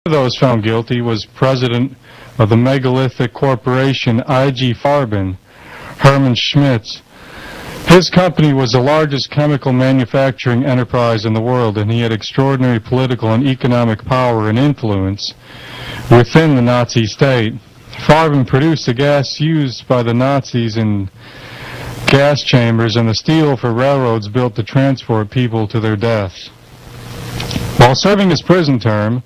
of those found guilty was president of the megalithic corporation IG Farben, Hermann Schmitz. His company was the largest chemical manufacturing enterprise in the world, and he had extraordinary political and economic power and influence within the Nazi state. Farben produced the gas used by the Nazis in gas chambers and the steel for railroads built to transport people to their deaths. While serving his prison term,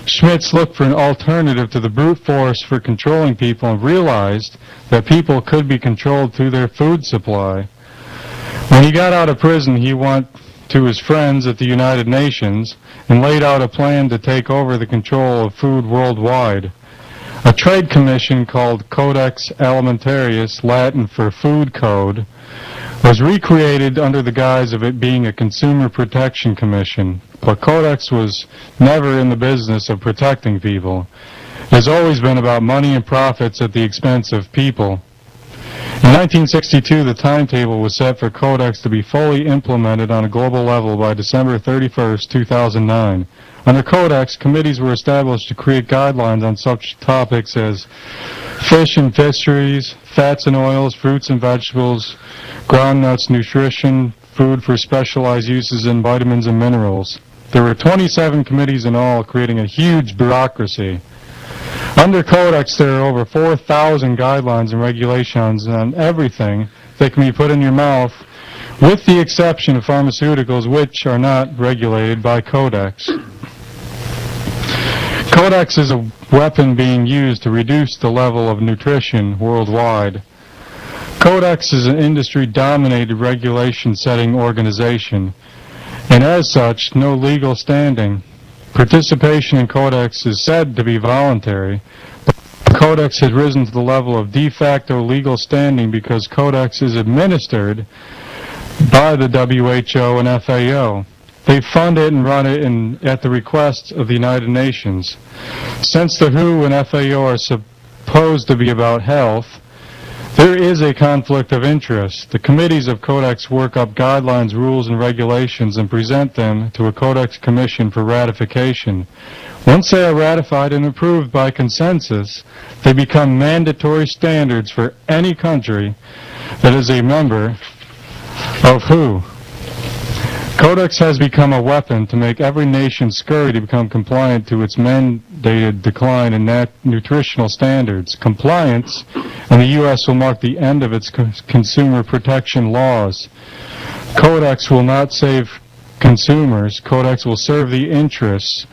Schmitz looked for an alternative to the brute force for controlling people and realized that people could be controlled through their food supply. When he got out of prison, he went to his friends at the United Nations and laid out a plan to take over the control of food worldwide. A trade commission called Codex Alimentarius, Latin for Food Code, was recreated under the guise of it being a consumer protection commission. But Codex was never in the business of protecting people. It has always been about money and profits at the expense of people. In 1962, the timetable was set for Codex to be fully implemented on a global level by December 31st, 2009. Under Codex, committees were established to create guidelines on such topics as fish and fisheries, fats and oils, fruits and vegetables, ground nuts, nutrition, food for specialized uses in vitamins and minerals. There were 27 committees in all, creating a huge bureaucracy. Under Codex, there are over 4,000 guidelines and regulations on everything that can be put in your mouth, with the exception of pharmaceuticals, which are not regulated by Codex. Codex is a weapon being used to reduce the level of nutrition worldwide. Codex is an industry-dominated regulation-setting organization, and as such, no legal standing. Participation in Codex is said to be voluntary, but Codex has risen to the level of de facto legal standing because Codex is administered by the WHO and FAO. They fund it and run it at the request of the United Nations. Since the WHO and FAO are supposed to be about health, there is a conflict of interest. The committees of Codex work up guidelines, rules, and regulations and present them to a Codex Commission for ratification. Once they are ratified and approved by consensus, they become mandatory standards for any country that is a member of WHO. Codex has become a weapon to make every nation scurry to become compliant to its mandated decline in nutritional standards. Compliance in the U.S. will mark the end of its consumer protection laws. Codex will not save consumers. Codex will serve the interests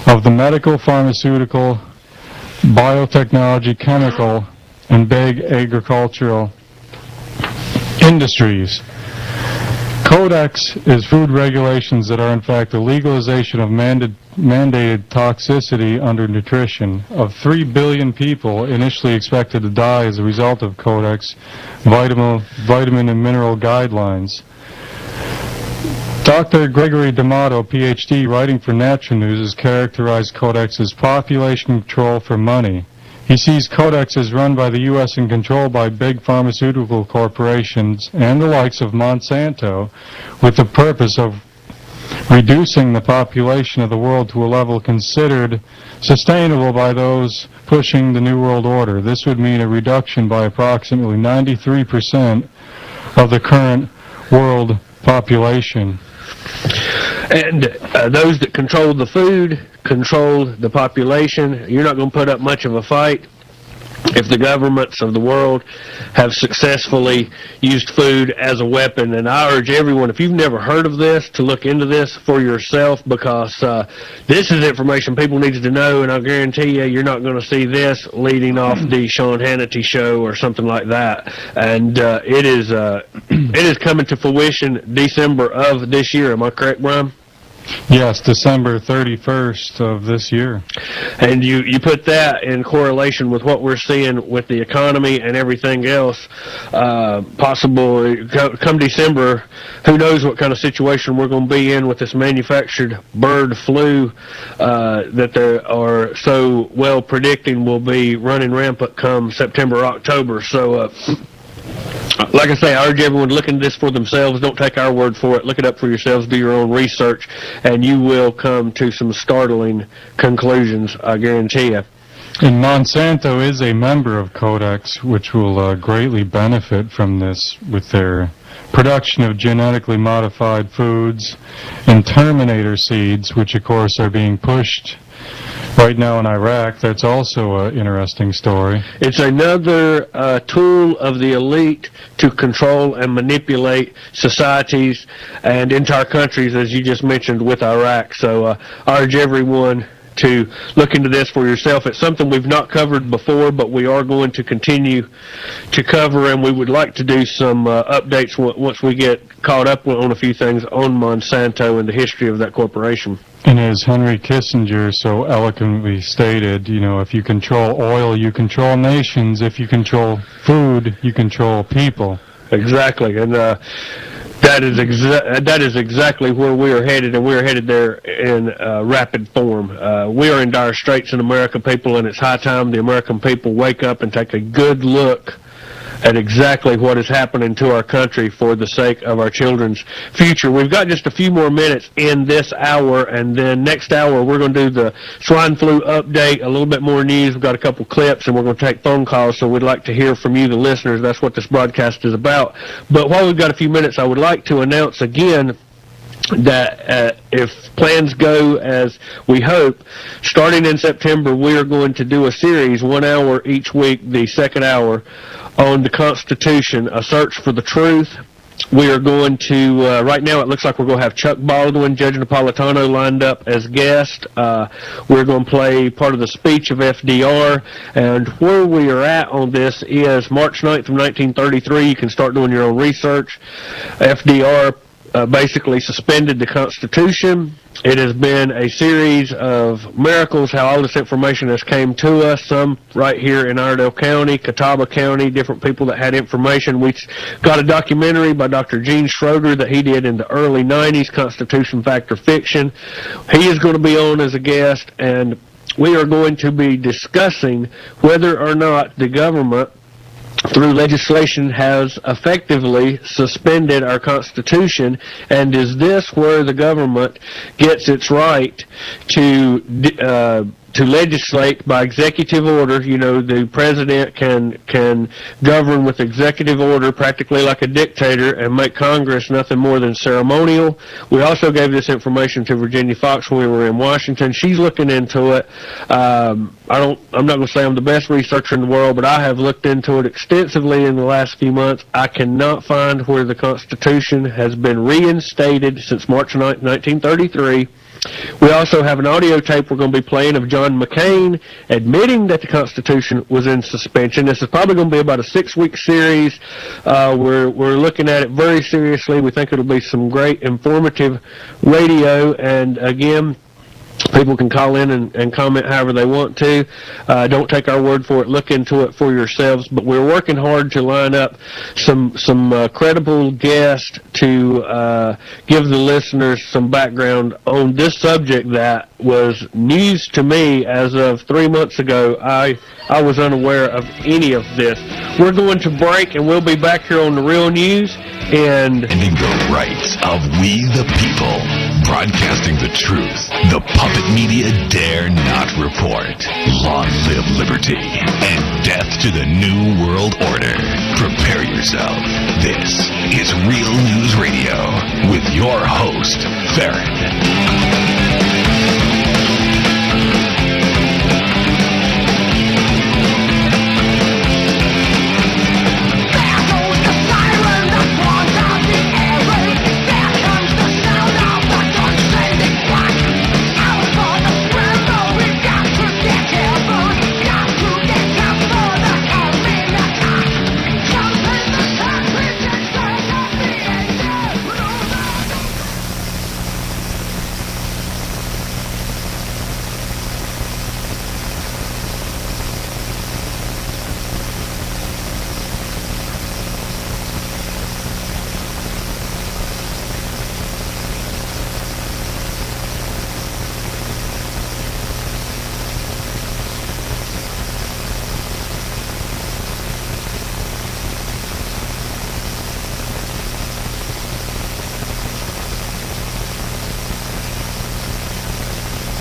of the medical, pharmaceutical, biotechnology, chemical, and big agricultural industries. Codex is food regulations that are in fact a legalization of mandated toxicity under nutrition. Of 3 billion people initially expected to die as a result of Codex vitamin and mineral guidelines. Dr. Gregory D'Amato, Ph.D., writing for Natural News, has characterized Codex as population control for money. He sees Codex as run by the U.S. and controlled by big pharmaceutical corporations and the likes of Monsanto, with the purpose of reducing the population of the world to a level considered sustainable by those pushing the New World Order. This would mean a reduction by approximately 93% of the current world population. And those that control the food control the population. You're not going to put up much of a fight if the governments of the world have successfully used food as a weapon. And I urge everyone, if you've never heard of this, to look into this for yourself, because this is information people need to know, and I guarantee you, you're not going to see this leading off the Sean Hannity show or something like that. And it is coming to fruition December of this year. Am I correct, Brian? Yes, December 31st of this year. And you put that in correlation with what we're seeing with the economy and everything else. Possible come December, who knows what kind of situation we're going to be in with this manufactured bird flu that they are so well predicting will be running rampant come September, October. So Like I say, I urge everyone to look into this for themselves. Don't take our word for it. Look it up for yourselves. Do your own research, and you will come to some startling conclusions, I guarantee you. And Monsanto is a member of Codex, which will greatly benefit from this with their production of genetically modified foods and Terminator seeds, which of course are being pushed right now in Iraq. That's also an interesting story. It's another tool of the elite to control and manipulate societies and entire countries, as you just mentioned with Iraq. So I urge everyone to look into this for yourself. It's something we've not covered before, but we are going to continue to cover, and we would like to do some updates once we get caught up on a few things on Monsanto and the history of that corporation. And as Henry Kissinger so eloquently stated, you know, if you control oil, you control nations. If you control food, you control people. Exactly, and that is exactly where we are headed, and we are headed there in rapid form. We are in dire straits in America, people, and it's high time the American people wake up and take a good look at exactly what is happening to our country for the sake of our children's future. We've got just a few more minutes in this hour, and then next hour we're going to do the swine flu update, a little bit more news. We've got a couple clips, and we're going to take phone calls, so we'd like to hear from you, the listeners. That's what this broadcast is about. But while we've got a few minutes, I would like to announce again that if plans go as we hope, starting in September, we are going to do a series, 1 hour each week, the second hour, on the Constitution, a search for the truth. We are going to, right now it looks like we're going to have Chuck Baldwin, Judge Napolitano lined up as guest. We're going to play part of the speech of FDR, and where we are at on this is March 9th of 1933. You can start doing your own research. FDR basically suspended the Constitution. It has been a series of miracles how all this information has came to us, some right here in Iredell County, Catawba County, different people that had information. We got a documentary by Dr. Gene Schroeder that he did in the early 90s, Constitution Fact or Fiction. He is going to be on as a guest, and we are going to be discussing whether or not the government through legislation has effectively suspended our Constitution, and is this where the government gets its right to legislate by executive order? You know, the president can govern with executive order practically like a dictator and make Congress nothing more than ceremonial. We also gave this information to Virginia Fox when we were in Washington. She's looking into it. I'm not going to say I'm the best researcher in the world, but I have looked into it extensively in the last few months. I cannot find where the Constitution has been reinstated since March 9, 1933. We also have an audio tape we're going to be playing of John McCain admitting that the Constitution was in suspension. This is probably going to be about a 6-week series. We're looking at it very seriously. We think it'll be some great informative radio, and again, people can call in and comment however they want to. Don't take our word for it. Look into it for yourselves. But we're working hard to line up some credible guests to give the listeners some background on this subject that was news to me as of 3 months ago. I was unaware of any of this. We're going to break, and we'll be back here on The Real News. And defending the rights of we the people, broadcasting the truth. The puppet media dare not report. Long live liberty and death to the New World Order. Prepare yourself. This is Real News Radio with your host, Farron.